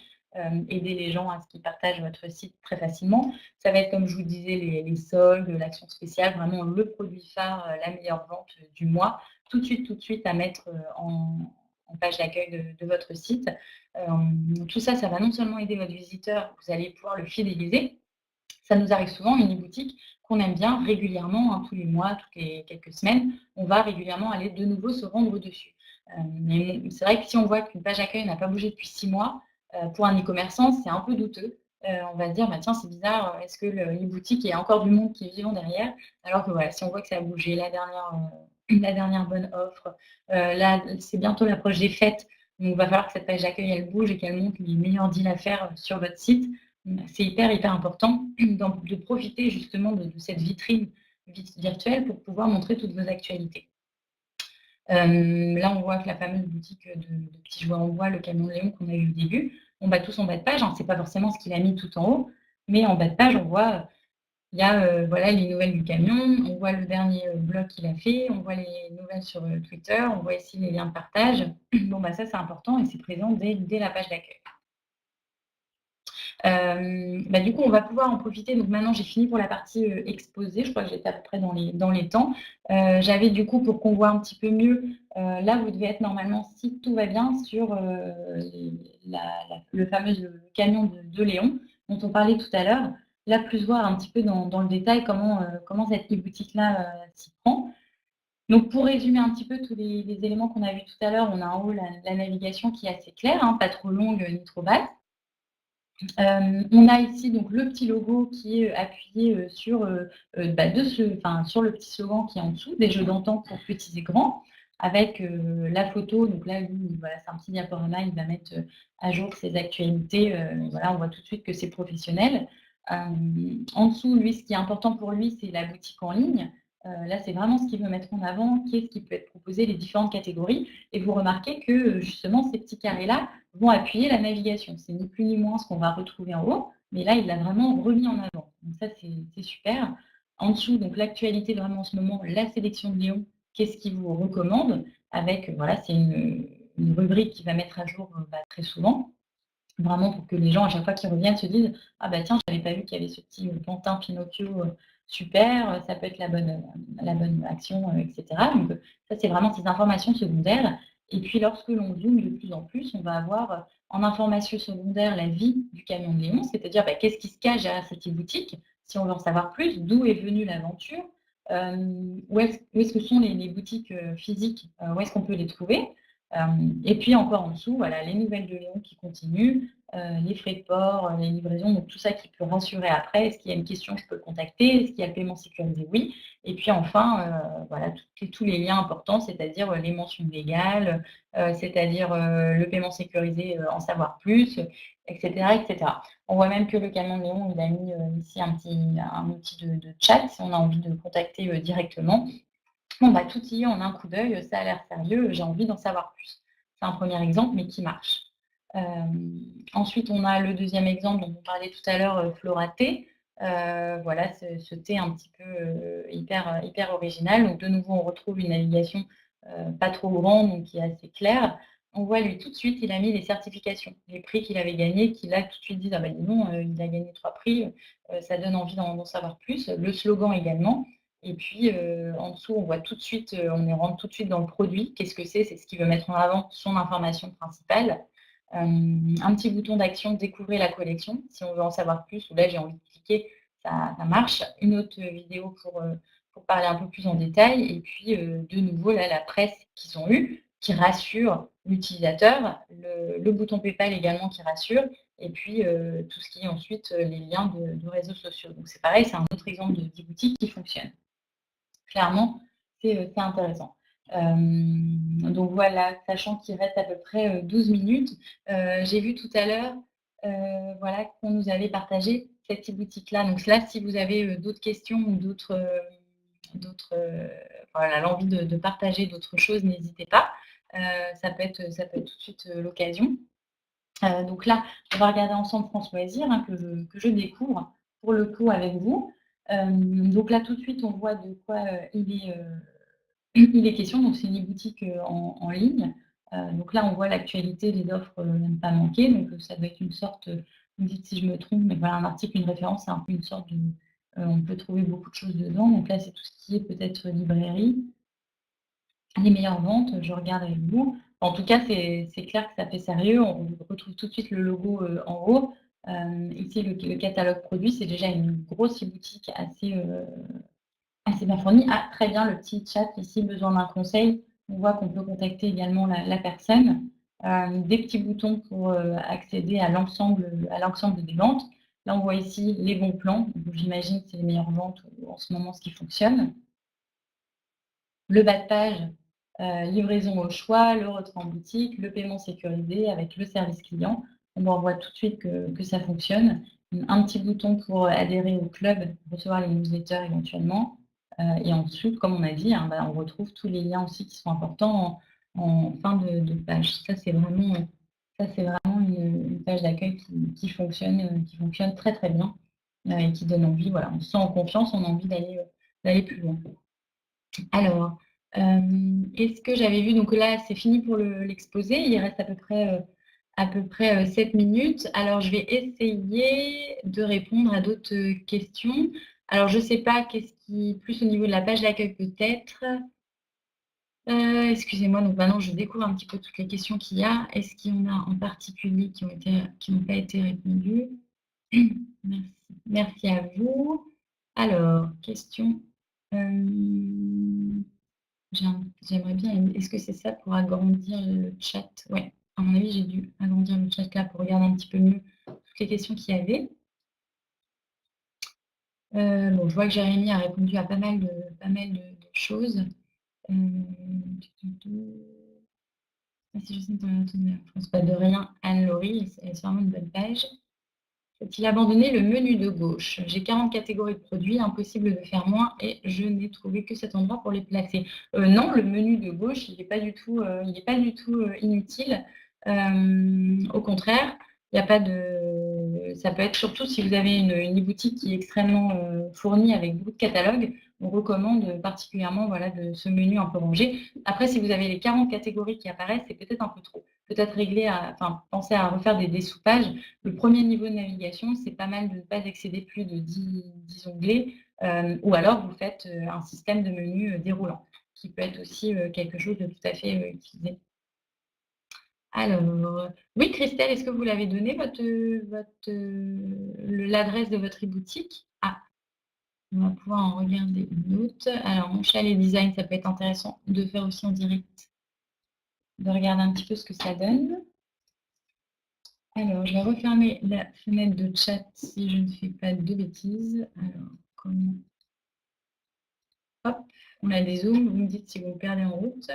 aider les gens à ce qu'ils partagent votre site très facilement. Ça va être, comme je vous disais, les soldes, l'action spéciale, vraiment le produit phare, la meilleure vente du mois, tout de suite à mettre en page d'accueil de votre site. Tout ça, ça va non seulement aider votre visiteur, vous allez pouvoir le fidéliser. Ça nous arrive souvent, une e-boutique qu'on aime bien régulièrement, tous les mois, toutes les quelques semaines, on va régulièrement aller de nouveau se rendre dessus. Mais c'est vrai que si on voit qu'une page d'accueil n'a pas bougé depuis 6 mois, pour un e-commerçant, c'est un peu douteux. On va se dire: «Bah, tiens, c'est bizarre, est-ce que l'e-boutique, il y a encore du monde qui est vivant derrière?» Alors que voilà, si on voit que ça a bougé, la dernière bonne offre, là, c'est bientôt l'approche des fêtes, donc il va falloir que cette page d'accueil, elle bouge et qu'elle montre les meilleurs deals à faire sur votre site. C'est hyper important de profiter justement de cette vitrine virtuelle pour pouvoir montrer toutes vos actualités. Là, on voit que la fameuse boutique de petits jouets en bois, le camion de Léon qu'on a vu au début, on va tous en bas de page, hein, c'est pas forcément ce qu'il a mis tout en haut, mais en bas de page, on voit, il y a voilà, les nouvelles du camion, on voit le dernier blog qu'il a fait, on voit les nouvelles sur Twitter, on voit ici les liens de partage. Bon, bah ça, c'est important et c'est présent dès la page d'accueil. Du coup, on va pouvoir en profiter. Donc maintenant, j'ai fini pour la partie exposée. Je crois que j'étais à peu près dans les temps. J'avais du coup, pour qu'on voit un petit peu mieux, là, vous devez être normalement, si tout va bien, sur le fameux camion de Léon, dont on parlait tout à l'heure. Là, plus voir un petit peu dans le détail comment cette e-boutique-là s'y prend. Donc, pour résumer un petit peu tous les éléments qu'on a vus tout à l'heure, on a en haut la navigation qui est assez claire, hein, pas trop longue ni trop basse. On a ici donc le petit logo qui est appuyé sur sur le petit slogan qui est en dessous, des jeux d'antan pour petits et grands, avec la photo. Donc là, lui, voilà, c'est un petit diaporama, il va mettre à jour ses actualités. Voilà, on voit tout de suite que c'est professionnel. En dessous, lui, ce qui est important pour lui, c'est la boutique en ligne. Là, c'est vraiment ce qu'il veut mettre en avant, qu'est-ce qui peut être proposé, les différentes catégories. Et vous remarquez que justement, ces petits carrés-là vont appuyer la navigation. C'est ni plus ni moins ce qu'on va retrouver en haut. mais là, il l'a vraiment remis en avant. Donc ça, c'est super. En dessous, donc l'actualité vraiment en ce moment, la sélection de Léon, qu'est-ce qu'il vous recommande avec, voilà, c'est une rubrique qui va mettre à jour très souvent. Vraiment pour que les gens, à chaque fois qu'ils reviennent, se disent: «Ah bah tiens, je n'avais pas vu qu'il y avait ce petit, pantin Pinocchio, super, ça peut être la bonne action, et cetera». Donc, ça, c'est vraiment ces informations secondaires et puis lorsque l'on zoome de plus en plus, on va avoir, en information secondaire la vie du camion de Léon, c'est-à-dire, qu'est-ce qui se cache derrière cette boutique? Si on veut en savoir plus, d'où est venue l'aventure? Où est-ce que sont les boutiques, physiques? Où est-ce qu'on peut les trouver? Et puis encore en dessous, voilà, les nouvelles de Léon qui continuent, les frais de port, les livraisons, donc tout ça qui peut rassurer après. Est-ce qu'il y a une question, je peux le contacter? Est-ce qu'il y a le paiement sécurisé? Oui. Et puis enfin, voilà, tous les liens importants, c'est-à-dire les mentions légales, c'est-à-dire le paiement sécurisé, en savoir plus, et cetera, et cetera. On voit même que le camion de Léon, il a mis ici un outil de chat si on a envie de le contacter directement. Bon, tout y est en un coup d'œil, ça a l'air sérieux, j'ai envie d'en savoir plus. C'est un premier exemple, mais qui marche. Ensuite, on a le deuxième exemple dont on parlait tout à l'heure, Flora Thé. Voilà, ce thé un petit peu, hyper original. Donc de nouveau, on retrouve une navigation, pas trop grande, donc qui est assez claire. On voit lui tout de suite, il a mis les certifications, les prix qu'il avait gagnés, qu'il a tout de suite dit: «Ah bah dis donc, il a gagné 3 prix, ça donne envie d'en savoir plus». Le slogan également. Et puis, en dessous, on voit tout de suite, on rentre tout de suite dans le produit. Qu'est-ce que c'est? C'est ce qui veut mettre en avant son information principale. Un petit bouton d'action, découvrir la collection, si on veut en savoir plus, ou là j'ai envie de cliquer, ça marche. Une autre vidéo pour parler un peu plus en détail. Et puis, de nouveau, là, la presse qu'ils ont eue, qui rassure l'utilisateur. Le bouton PayPal également qui rassure. Et puis, tout ce qui est ensuite les liens de réseaux sociaux. Donc c'est pareil, c'est un autre exemple d'e-boutique qui fonctionne. Clairement, c'est intéressant. Donc voilà, sachant qu'il reste à peu près, 12 minutes, j'ai vu tout à l'heure, voilà, qu'on nous avait partagé cette e-boutique-là. Donc là, si vous avez, d'autres questions ou voilà, l'envie de partager d'autres choses, n'hésitez pas. Ça peut être tout de suite, l'occasion. Donc là, on va regarder ensemble France Loisirs, hein, que je découvre pour le coup avec vous. Donc là, tout de suite, on voit de quoi, il est question. Donc c'est une boutique, en ligne. Donc là, on voit l'actualité des offres, à ne pas manquer. Donc ça doit être une sorte, vous me dites si je me trompe, mais voilà, un article, une référence, c'est un peu une sorte de, on peut trouver beaucoup de choses dedans. Donc là, c'est tout ce qui est peut-être librairie. Les meilleures ventes, je regarde avec vous. En tout cas, c'est clair que ça fait sérieux. On retrouve tout de suite le logo, en haut. Ici, le catalogue produit, c'est déjà une grosse boutique assez bien fournie. Ah, très bien, le petit chat ici, besoin d'un conseil. On voit qu'on peut contacter également la personne. Des petits boutons pour, accéder à l'ensemble des ventes. Là, on voit ici les bons plans. Donc j'imagine que c'est les meilleures ventes en ce moment, ce qui fonctionne. Le bas de page, livraison au choix, le retrait en boutique, le paiement sécurisé avec le service client. On voit tout de suite que ça fonctionne. Un petit bouton pour adhérer au club, recevoir les newsletters éventuellement. Et en dessous, comme on a dit, hein, on retrouve tous les liens aussi qui sont importants en fin de page. Ça, c'est vraiment une page d'accueil qui fonctionne très, très bien, et qui donne envie. Voilà, on se sent en confiance, on a envie d'aller plus loin. Alors, est-ce que j'avais vu, donc là, c'est fini pour l'exposé. Il reste à peu près 7 minutes. Alors, je vais essayer de répondre à d'autres, questions. Alors, je ne sais pas, qu'est-ce qui plus au niveau de la page d'accueil peut-être? Excusez-moi, donc maintenant, je découvre un petit peu toutes les questions qu'il y a. Est-ce qu'il y en a en particulier qui n'ont pas été répondues? Merci. Merci à vous. Alors, question, hem j'aimerais bien, est-ce que c'est ça pour agrandir le chat? Ouais, à mon avis, j'ai dû agrandir le chat là pour regarder un petit peu mieux toutes les questions qu'il y avait. Bon, je vois que Jérémy a répondu à pas mal de choses. Ah, si je sais pas, je pense pas de rien, Anne-Laurie, c'est vraiment une bonne page. Faut-il abandonner le menu de gauche? J'ai 40 catégories de produits, impossible de faire moins et je n'ai trouvé que cet endroit pour les placer. Non, le menu de gauche, il n'est pas du tout, inutile. Au contraire, Il y a pas de ça peut être surtout si vous avez une e-boutique qui est extrêmement, fournie avec beaucoup de catalogues, on recommande, particulièrement, voilà, de ce menu un peu rangé. Après, si vous avez les 40 catégories qui apparaissent, c'est peut-être un peu trop. Peut-être régler à enfin, penser à refaire des désoupages. Le premier niveau de navigation, c'est pas mal de ne pas excéder plus de 10 onglets, ou alors vous faites, un système de menu, déroulant, qui peut être aussi, quelque chose de tout à fait, utilisé. Alors, oui, Christelle, est-ce que vous l'avez donné l'adresse de votre e-boutique? Ah, on va pouvoir en regarder une autre. Alors, mon chalet design, ça peut être intéressant de faire aussi en direct, de regarder un petit peu ce que ça donne. Alors, je vais refermer la fenêtre de chat si je ne fais pas de bêtises. Alors, comment hop, on a des zooms, vous me dites si vous me perdez en route.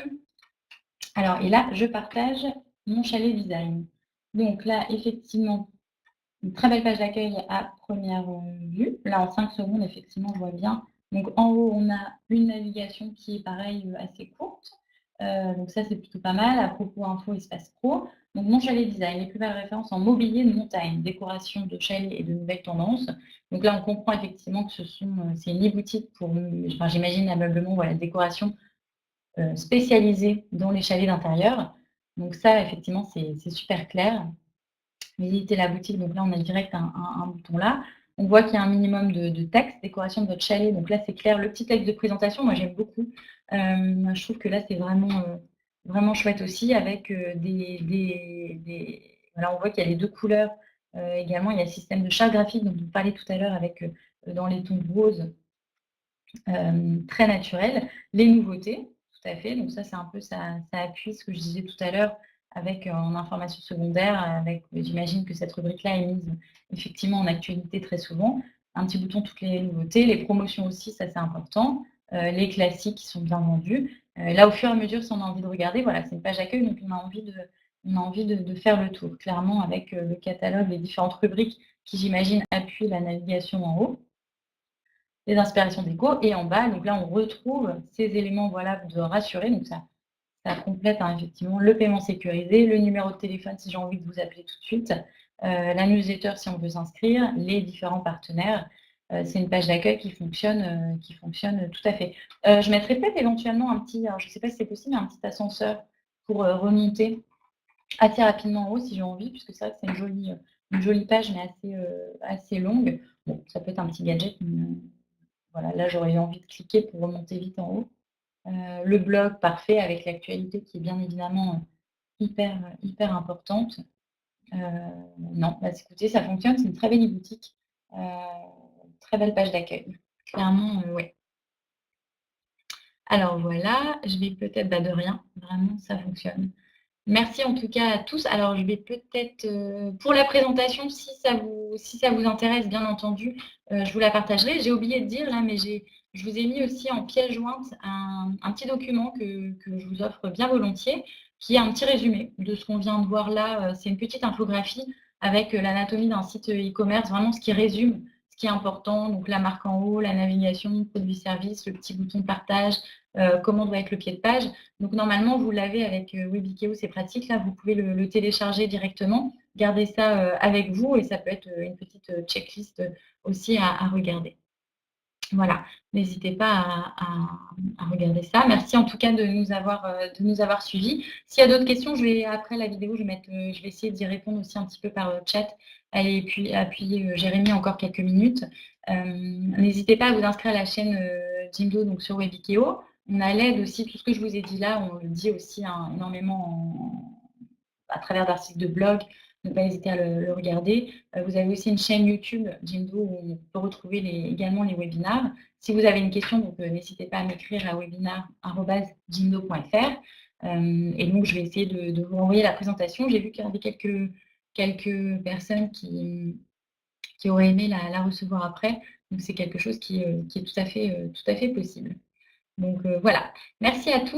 Alors, et là, je partage mon chalet design. Donc là, effectivement, une très belle page d'accueil à première vue. Là, en 5 secondes, effectivement, je vois bien. Donc, en haut, on a une navigation qui est pareil, assez courte. Donc ça, c'est plutôt pas mal. À propos info, espace pro. Donc, mon chalet design, les plus belles références en mobilier de montagne, décoration de chalet et de nouvelles tendances. Donc là, on comprend effectivement que c'est une e-boutique pour, enfin, j'imagine, ameublement, voilà, décoration spécialisée dans les chalets d'intérieur. Donc ça, effectivement, c'est super clair. Visiter la boutique, donc là, on a direct un bouton là. On voit qu'il y a un minimum de texte, décoration de votre chalet. Donc là, c'est clair. Le petit texte de présentation, moi, j'aime beaucoup. Je trouve que là, c'est vraiment chouette aussi avec voilà, on voit qu'il y a les 2 couleurs. Également, il y a le système de charte graphique dont on parlait tout à l'heure avec, dans les tons roses, très naturel. Les nouveautés, tout à fait. Donc ça, c'est un peu ça appuie ce que je disais tout à l'heure avec, en information secondaire, avec j'imagine que cette rubrique-là est mise effectivement en actualité très souvent. Un petit bouton toutes les nouveautés, les promotions aussi, ça c'est important, les classiques qui sont bien vendus. Là, au fur et à mesure, si on a envie de regarder, voilà, c'est une page d'accueil, donc on a envie de faire le tour, clairement avec, le catalogue, les différentes rubriques qui, j'imagine, appuient la navigation en haut. Les inspirations déco et en bas, donc là, on retrouve ces éléments, voilà, de rassurer, donc ça complète, hein, effectivement le paiement sécurisé, le numéro de téléphone si j'ai envie de vous appeler tout de suite, la newsletter si on veut s'inscrire, les différents partenaires. C'est une page d'accueil qui fonctionne tout à fait. Je mettrais peut-être éventuellement un petit, alors je ne sais pas si c'est possible, un petit ascenseur pour, remonter assez rapidement en haut si j'ai envie, puisque c'est vrai que c'est une jolie page mais assez longue. Bon, ça peut être un petit gadget, mais voilà, là, j'aurais eu envie de cliquer pour remonter vite en haut. Le blog, parfait, avec l'actualité qui est bien évidemment, hyper importante. Heu, non, bah, écoutez, ça fonctionne, c'est une très belle e-boutique. Heu, très belle page d'accueil. Clairement, ouais. Alors voilà, je vais peut-être bah, de rien, vraiment ça fonctionne. Merci en tout cas à tous. Alors je vais peut-être, pour la présentation, si ça vous intéresse, bien entendu, je vous la partagerai. J'ai oublié de dire là, mais je vous ai mis aussi en pièce jointe un petit document que je vous offre bien volontiers, qui est un petit résumé de ce qu'on vient de voir là. C'est une petite infographie avec, l'anatomie d'un site, e-commerce, vraiment ce qui résume ce qui est important, donc la marque en haut, la navigation, produits-services, le petit bouton de partage, comment doit être le pied de page. Donc normalement, vous l'avez avec, Webikeo, c'est pratique. Là, vous pouvez le télécharger directement, garder ça, avec vous et ça peut être, une petite, checklist, aussi à regarder. Voilà, n'hésitez pas à regarder ça. Merci en tout cas de nous avoir suivis. S'il y a d'autres questions, après la vidéo, je vais essayer d'y répondre aussi un petit peu par, chat et puis appuyer, Jérémy encore quelques minutes. N'hésitez pas à vous inscrire à la chaîne, Jimdo, donc sur Webikeo. On a l'aide aussi, tout ce que je vous ai dit là, on le dit aussi, hein, énormément à travers d'articles de blog, ne pas hésiter à le regarder. Vous avez aussi une chaîne YouTube, Jimdo, où on peut retrouver également les webinars. Si vous avez une question, donc, n'hésitez pas à m'écrire à webinar@jimdo.fr. Et donc, je vais essayer de vous envoyer la présentation. J'ai vu qu'il y avait quelques personnes qui auraient aimé la recevoir après. Donc, c'est quelque chose qui est tout à fait possible. Donc, voilà. Merci à tous.